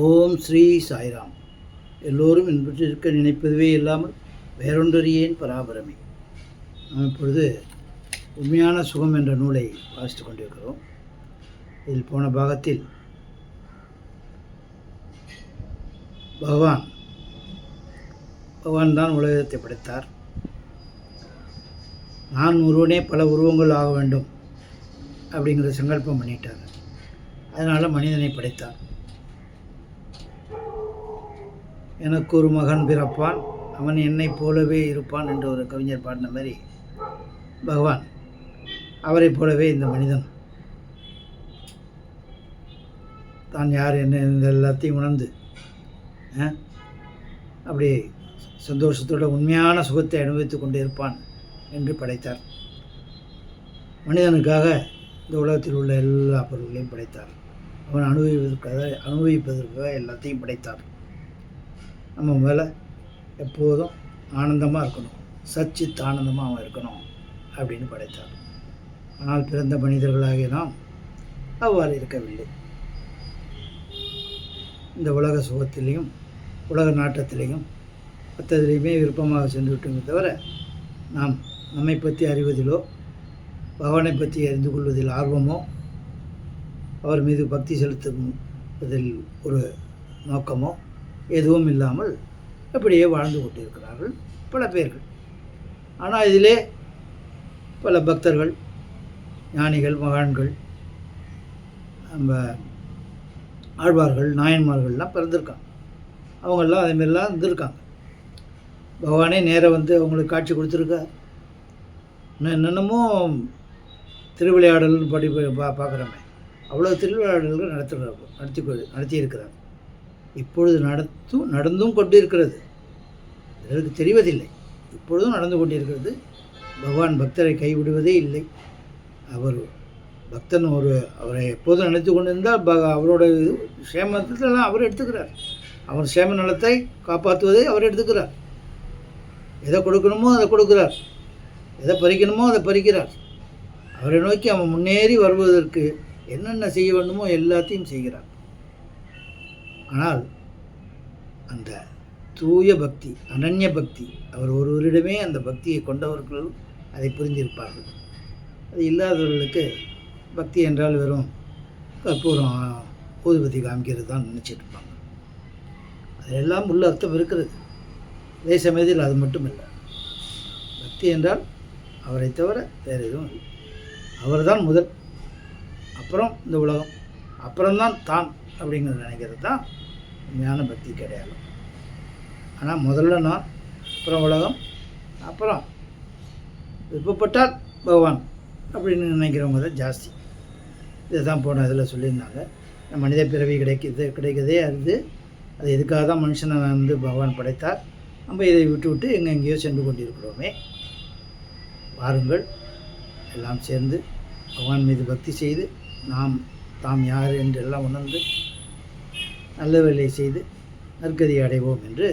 ஓம் ஸ்ரீ சாய்ராம். எல்லோரும் இன்பற்றிருக்க நினைப்பதுவே இல்லாமல் வேறொன்றறியேன் பராபரமே. நாம் இப்பொழுது உண்மையான சுகம் என்ற நூலை வாசித்து கொண்டிருக்கிறோம். இதில் போன பாகத்தில் பகவான் தான் உலகத்தை படைத்தார். நான் ஒருவனே பல உருவங்கள் ஆக வேண்டும் அப்படிங்கிற சங்கல்பம் பண்ணிட்டார். அதனால் மனிதனை படைத்தார். எனக்கு ஒரு மகன் பிறப்பான், அவன் என்னை போலவே இருப்பான் என்று ஒரு கவிஞர் பாடின மாதிரி பகவான் அவரை போலவே இந்த மனிதன் தான் யார் என்ன இந்த எல்லாத்தையும் உணர்ந்து அப்படி சந்தோஷத்தோட உண்மையான சுகத்தை அனுபவித்து கொண்டு இருப்பான் என்று படைத்தார். மனிதனுக்காக இந்த உலகத்தில் உள்ள எல்லா பொருள்களையும் படைத்தார். அவன் அனுபவிப்பதற்காக எல்லாத்தையும் படைத்தார். நம்ம மேலே எப்போதும் ஆனந்தமாக இருக்கணும், சச்சித் ஆனந்தமாக அவன் இருக்கணும் அப்படின்னு படைத்தார். ஆனால் பிறந்த மனிதர்களாகிய நாம் அவ்வாறு இருக்கவில்லை. இந்த உலக சுகத்திலையும் உலக நாட்டத்திலையும் மற்றதிலையுமே விருப்பமாக சென்று விட்டோமே தவிர நாம் நம்மை பற்றி அறிவதிலோ பகவானை பற்றி அறிந்து கொள்வதில் ஆர்வமோ அவர் மீது பக்தி செலுத்துவதில் ஒரு நோக்கமோ எதுவும் இல்லாமல் அப்படியே வாழ்ந்து கொண்டிருக்கிறார்கள் பல பேர்கள். ஆனால் இதிலே பல பக்தர்கள், ஞானிகள், மகான்கள், நம்ம ஆழ்வார்கள், நாயன்மார்கள்லாம் பிறந்திருக்காங்க. அவங்கெல்லாம் அதேமாரிலாம் இருந்திருக்காங்க. பகவானே நேராக வந்து அவங்களுக்கு காட்சி கொடுத்துருக்கார். என்னென்னமோ திருவிளையாடல்னு பார்க்குறோமே, அவ்வளோ திருவிளையாடல்கள் நடத்தியிருக்கிறார். இப்பொழுது நடந்தும் கொண்டிருக்கிறது. இதற்கு தெரிவதில்லை. இப்பொழுதும் நடந்து கொண்டிருக்கிறது. பகவான் பக்தரை கைவிடுவதே இல்லை. அவர் பக்தன் அவரை எப்போதும் நினைத்து கொண்டிருந்தால் அவரோட சேமத்திலாம் அவர் எடுத்துக்கிறார். அவர் சேம நலத்தை காப்பாற்றுவதை அவர் எடுத்துக்கிறார். எதை கொடுக்கணுமோ அதை கொடுக்கிறார், எதை பறிக்கணுமோ அதை பறிக்கிறார். அவரை நோக்கி அவன் முன்னேறி வருவதற்கு என்னென்ன செய்ய வேண்டுமோ எல்லாத்தையும் செய்கிறார். ஆனால் அந்த தூய பக்தி, அனன்ய பக்தி, அவர் ஒருவரிடமே அந்த பக்தியை கொண்டவர்கள் அதை புரிந்திருப்பார்கள். அது இல்லாதவர்களுக்கு பக்தி என்றால் வெறும் கற்பூரம் ஊதுபதி காமிக்கிறது தான் நினச்சிட்டு இருப்பாங்க. அதெல்லாம் உள்ள அர்த்தம் இருக்கிறது. அதே சமயத்தில் அது மட்டும் இல்லை. பக்தி என்றால் அவரை தவிர வேறு எதுவும் இல்லை. அவர் தான் முதல், அப்புறம் இந்த உலகம், அப்புறம்தான் தான் அப்படிங்கிறது நினைக்கிறது தான் உண்மையான பக்தி கிடையாது. ஆனால் முதல்ல நான், அப்புறம் உலகம், அப்புறம் விருப்பப்பட்டால் பகவான் அப்படின்னு நினைக்கிறவங்க தான் ஜாஸ்தி. இதை தான் போன இதில் சொல்லியிருந்தாங்க. மனித பிறவி கிடைக்கதே அருந்து அது எதுக்காக தான் மனுஷனை வந்து பகவான் படைத்தார். நம்ம இதை விட்டு எங்கெங்கேயோ சென்று கொண்டிருக்கிறோமே. வாருங்கள், எல்லாம் சேர்ந்து பகவான் மீது பக்தி செய்து தாம் யார் என்றெல்லாம் உணர்ந்து நல்ல வேலை செய்து நற்கதி அடைவோம் என்று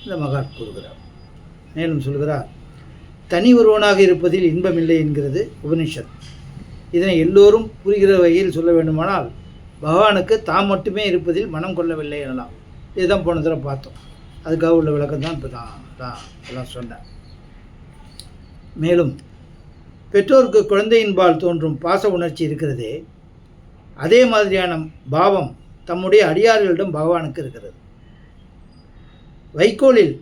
இந்த மகான் கூறுகிறார். மேலும் சொல்கிறார், தனி ஒருவனாக இருப்பதில் இன்பமில்லை என்கிறது உபனிஷத். இதனை எல்லோரும் புரிகிற வகையில் சொல்ல வேண்டுமானால் பகவானுக்கு தாம் மட்டுமே இருப்பதில் மனம் கொள்ளவில்லை எனலாம். இதுதான் போன தடவை பார்த்தோம். அதுக்காக உள்ள விளக்கம் தான் இப்போ தான் எல்லாம் சொன்னேன். மேலும் பெற்றோருக்கு குழந்தையின்பால் தோன்றும் பாச உணர்ச்சி இருக்கிறதே, அதே மாதிரியான பாவம் தம்முடைய அடியார்களிடம் பகவானுக்கு இருக்கிறது. வைக்கோலில்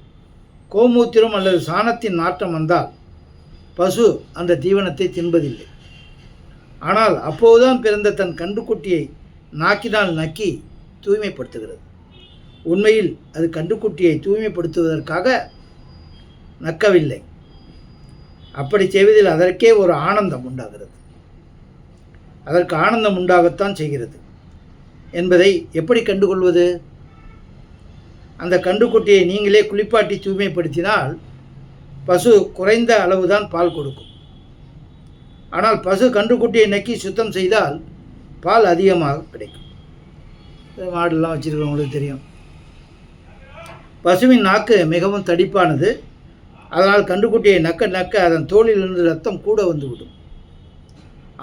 கோமூத்திரம் அல்லது சாணத்தின் நாற்றம் வந்தால் பசு அந்த தீவனத்தை தின்பதில்லை. ஆனால் அப்போதுதான் பிறந்த தன் கன்றுக்குட்டியை நாக்கினால் நக்கி தூய்மைப்படுத்துகிறது. உண்மையில் அது கன்றுக்குட்டியை தூய்மைப்படுத்துவதற்காக நக்கவில்லை. அப்படி செய்வதில் அதற்கே ஒரு ஆனந்தம் உண்டாகிறது. அதற்கு ஆனந்தம் உண்டாகத்தான் செய்கிறது என்பதை எப்படி கண்டுகொள்வது? அந்த கன்றுக்குட்டியை நீங்களே குளிப்பாட்டி தூய்மைப்படுத்தினால் பசு குறைந்த அளவுதான் பால் கொடுக்கும். ஆனால் பசு கன்றுக்குட்டியை நக்கி சுத்தம் செய்தால் பால் அதிகமாக கிடைக்கும். மாடுலாம் வச்சுருக்கிறவங்களுக்கு தெரியும். பசுவின் நாக்கு மிகவும் தடிப்பானது. அதனால் கன்றுக்குட்டியை நக்க அதன் தோலிலிருந்து ரத்தம் கூட வந்துவிடும்.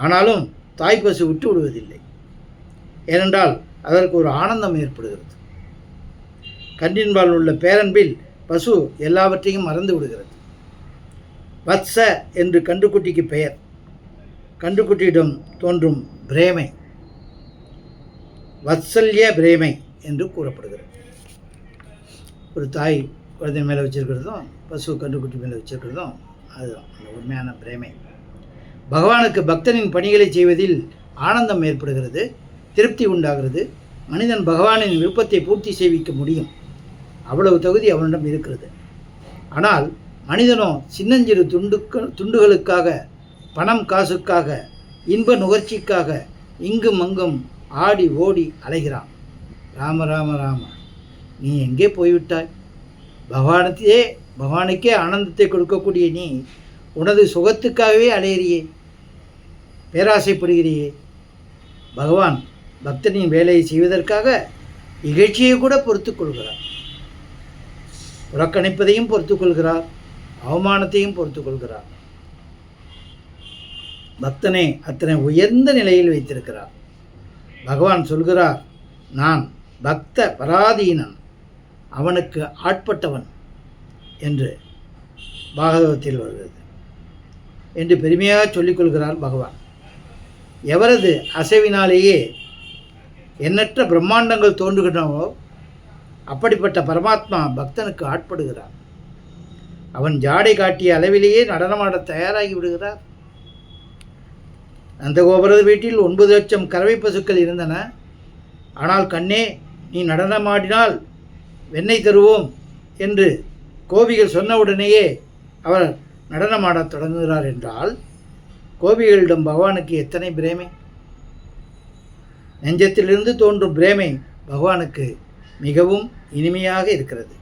ஆனாலும் தாய்ப்பசு விட்டு விடுவதில்லை. ஏனென்றால் அதற்கு ஒரு ஆனந்தம் ஏற்படுகிறது. கன்றின்பால் உள்ள பேரன்பில் பசு எல்லாவற்றையும் மறந்து விடுகிறது. வத்ச என்று கன்றுக்குட்டிக்கு பெயர். கன்றுக்குட்டியிடம் தோன்றும் பிரேமை வத்சல்ய பிரேமை என்று கூறப்படுகிறது. ஒரு தாய் குழந்தை மேலே வச்சிருக்கிறதும் பசு கன்றுக்குட்டி மேலே வச்சிருக்கிறதும் அதுதான் அந்த உண்மையான பிரேமை. பகவானுக்கு பக்தனின் பணிகளை செய்வதில் ஆனந்தம் ஏற்படுகிறது, திருப்தி உண்டாகிறது. மனிதன் பகவானின் விருப்பத்தை பூர்த்தி செய்விக்க முடியும், அவ்வளவு தகுதி அவனிடம் இருக்கிறது. ஆனால் மனிதனோ சின்னஞ்சிறு துண்டுகளுக்காக, பணம் காசுக்காக, இன்ப நுகர்ச்சிக்காக இங்கும் அங்கும் ஆடி ஓடி அலைகிறான். ராம ராம ராம, நீ எங்கே போய்விட்டாய்? பகவானுக்கே ஆனந்தத்தை கொடுக்கக்கூடிய நீ உனது சுகத்துக்காகவே அலையிறியே, பேராசைப்படுகிறியே. பகவான் பக்தனின் வேலையை செய்வதற்காக இகழ்ச்சியை கூட பொறுத்து கொள்கிறார், புறக்கணிப்பதையும் பொறுத்து கொள்கிறார், அவமானத்தையும் பொறுத்து கொள்கிறார். பக்தனை அத்தனை உயர்ந்த நிலையில் வைத்திருக்கிறார். பகவான் சொல்கிறார், நான் பக்த பராதீனன், அவனுக்கு ஆட்பட்டவன் என்று பாகவதத்தில் வருகிறது என்று பெருமையாக சொல்லிக்கொள்கிறார் பகவான். எவரது அசைவினாலேயே எண்ணற்ற பிரம்மாண்டங்கள் தோன்றுகின்றனவோ அப்படிப்பட்ட பரமாத்மா பக்தனுக்கு ஆட்படுகிறார். அவன் ஜாடை காட்டிய அளவிலேயே நடனமாட தயாராகி விடுகிறார். நந்தகோபுரது வீட்டில் 9 லட்சம் கறவை பசுக்கள் இருந்தன. ஆனால் கண்ணே, நீ நடனமாடினால் வெண்ணெய் தருவோம் என்று கோபிகள் சொன்னவுடனேயே அவர் நடனமாடத் தொடங்குகிறார் என்றால் கோபிகளிடம் பகவானுக்கு எத்தனை பிரேமை! நெஞ்சத்திலிருந்து தோன்றும் பிரேமை பகவானுக்கு மிகவும் இனிமையாக இருக்கிறது.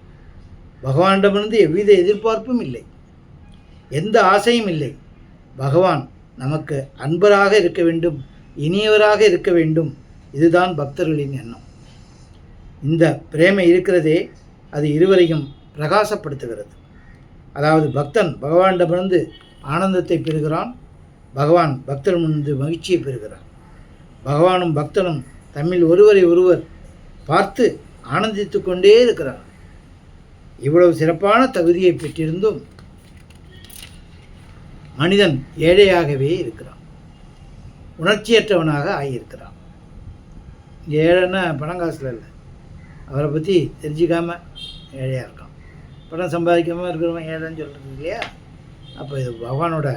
பகவானிடமிருந்து எவ்வித எதிர்பார்ப்பும் இல்லை, எந்த ஆசையும் இல்லை. பகவான் நமக்கு அன்பராக இருக்க வேண்டும், இனியவராக இருக்க வேண்டும், இதுதான் பக்தர்களின் எண்ணம். இந்த பிரேமை இருக்கிறதே, அது இருவரையும் பிரகாசப்படுத்துகிறது. அதாவது பக்தன் பகவானிடமிருந்து ஆனந்தத்தை பெறுகிறான், பகவான் பக்தனிடமிருந்து மகிழ்ச்சியை பெறுகிறார். பகவானும் பக்தனும் தம்மில் ஒருவரை ஒருவர் பார்த்து ஆனந்தித்து கொண்டே இருக்கிறார். இவ்வளவு சிறப்பான தகுதியை பெற்றிருந்தும் மனிதன் ஏழையாகவே இருக்கிறான், உணர்ச்சியற்றவனாக ஆகியிருக்கிறான். இங்கே ஏழைன்னா பணங்காசில் இல்லை, அவரை பற்றி தெரிஞ்சிக்காமல் ஏழையாக இருக்கான். பணம் சம்பாதிக்காமல் இருக்கிறவன் ஏழைன்னு சொல்கிறது இல்லையா? அப்போ இது பகவானோட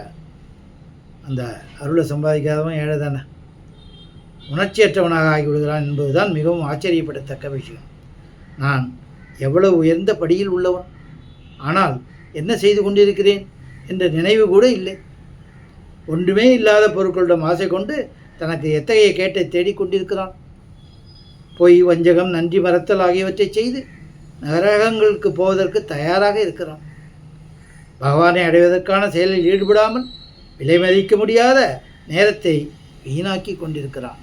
அந்த அருளை சம்பாதிக்காதவன் ஏழை தானே, உணர்ச்சியற்றவனாக ஆகிவிடுகிறான் என்பதுதான் மிகவும் ஆச்சரியப்படத்தக்க விஷயம். நான் எவ்வளவு உயர்ந்த படியில் உள்ளவன், ஆனால் என்ன செய்து கொண்டிருக்கிறேன் என்ற நினைவு கூட இல்லை. ஒன்றுமே இல்லாத பொருட்களிடம் ஆசை கொண்டு தனக்கு எத்தகைய கேட்டை தேடிக்கொண்டிருக்கிறான். பொய், வஞ்சகம், நன்றி மறத்தல் ஆகியவற்றை செய்து நரகங்களுக்கு போவதற்கு தயாராக இருக்கிறான். பகவானை அடைவதற்கான செயலில் ஈடுபடாமல் விலை மதிக்க முடியாத நேரத்தை வீணாக்கி கொண்டிருக்கிறான்.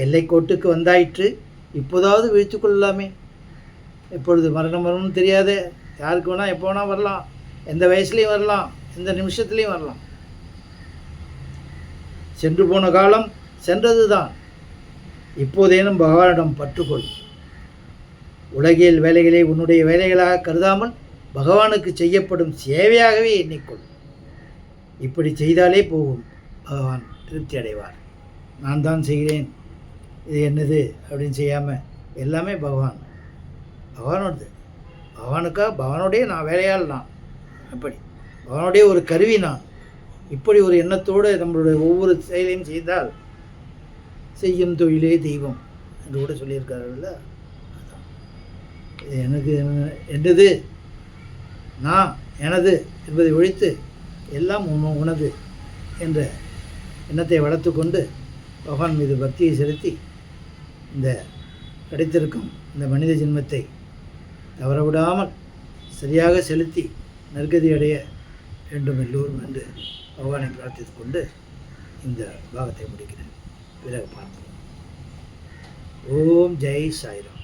எல்லைக்கோட்டுக்கு வந்தாயிற்று, இப்போதாவது வீழ்த்து கொள்ளலாமே. எப்பொழுது மரணம் வரும்னு தெரியாத, யாருக்கு வேணால் எப்போ வேணால் வரலாம், எந்த வயசுலேயும் வரலாம், எந்த நிமிஷத்துலேயும் வரலாம். சென்று போன காலம் சென்றது தான். இப்போதேனும் பகவானிடம் பற்றுக்கொள். உலகியல் வேலைகளை உன்னுடைய வேலைகளாக கருதாமல் பகவானுக்கு செய்யப்படும் சேவையாகவே எண்ணிக்கொள். இப்படி செய்தாலே போகும், பகவான் திருப்தி அடைவார். நான் தான் செய்கிறேன், இது என்னது அப்படின்னு செய்யாமல் எல்லாமே பகவானோடது. பகவானுக்காக பகவானோடைய நான் வேலையால் நான், அப்படி பகவானுடைய ஒரு கருவி நான். இப்படி ஒரு எண்ணத்தோடு நம்மளுடைய ஒவ்வொரு செயலையும் செய்தால் செய்யும் தொழிலே தெய்வம் என்று கூட சொல்லியிருக்காருல்ல. இது எனக்கு என்னது, நான் எனது என்பதை ஒழித்து எல்லாம் உனது என்ற எண்ணத்தை வளர்த்து கொண்டு பகவான் மீது பக்தியை செலுத்தி இந்த கிடைத்திருக்கும் இந்த மனித ஜென்மத்தை தவறவிடாமல் சரியாக செலுத்தி நற்கதி அடைய வேண்டும் எல்லோரும் என்று பகவானை பிரார்த்தித்து கொண்டு இந்த பாகத்தை முடிக்கிறேன். பிறகு பார்ப்போம். ஓம் ஜெய் சாய்ராம்.